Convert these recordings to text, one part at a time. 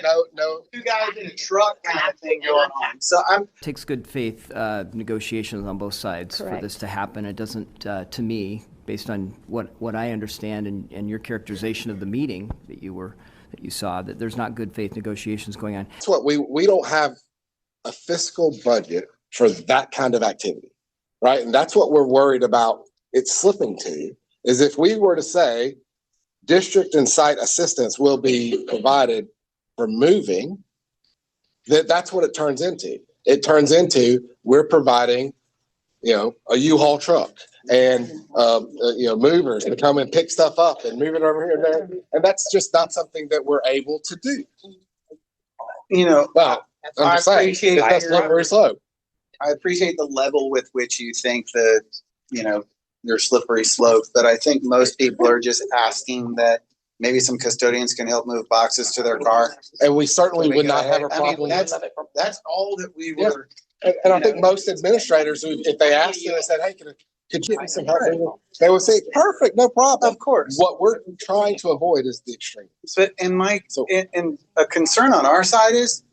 no, two guys in a truck kind of thing going on. So Takes good faith negotiations on both sides for Correct. this to happen. It doesn't, to me, based on what I understand and your characterization of the meeting that you saw, that there's not good faith negotiations going on. That's what we don't have a fiscal budget for that kind of activity, right? And that's what we're worried about it slipping to, is if we were to say district and site assistance will be provided for moving, that's what it turns into. It turns into we're providing, a U-Haul truck and, movers to come and pick stuff up and move it over here and there. And that's just not something that we're able to do. Well, I'm just saying, that's slippery slope. I appreciate the level with which you think that, your slippery slope, but I think most people are just asking that maybe some custodians can help move boxes to their car. And we certainly would not have a problem. That's all that we were. And I think most administrators, if they asked you and said, hey, could you give me some help? They would say, perfect, no problem. Of course. What we're trying to avoid is the extreme. But and a concern on our side is,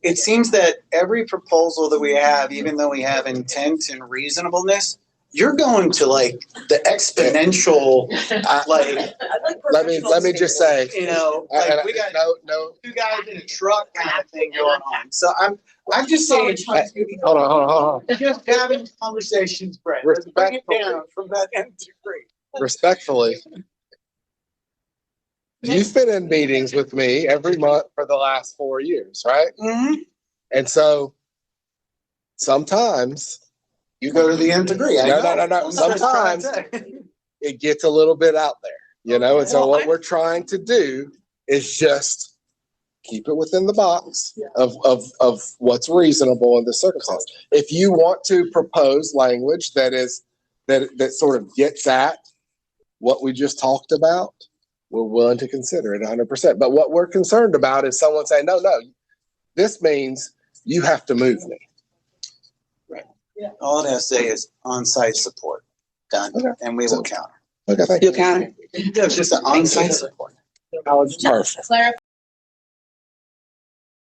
it seems that every proposal that we have, even though we have intent and reasonableness, you're going to like the exponential, Let me just say, we got two guys in a truck kind of thing going on. So I'm just saying, hold on. just having conversations, Brett. Let's bring it down from that nth degree. Respectfully, you've been in meetings with me every month for the last 4 years, right? Mm-hmm. And so sometimes You go to the nth degree. No. Sometimes it gets a little bit out there, and so what we're trying to do is just keep it within the box of what's reasonable in the circumstance. If you want to propose language that sort of gets at what we just talked about, we're willing to consider it 100%. But what we're concerned about is someone saying, no, this means you have to move me. All it has to say is on-site support. Done. Okay. And we will counter. Okay, thank you. You counter. It's just an on-site support. Perfect.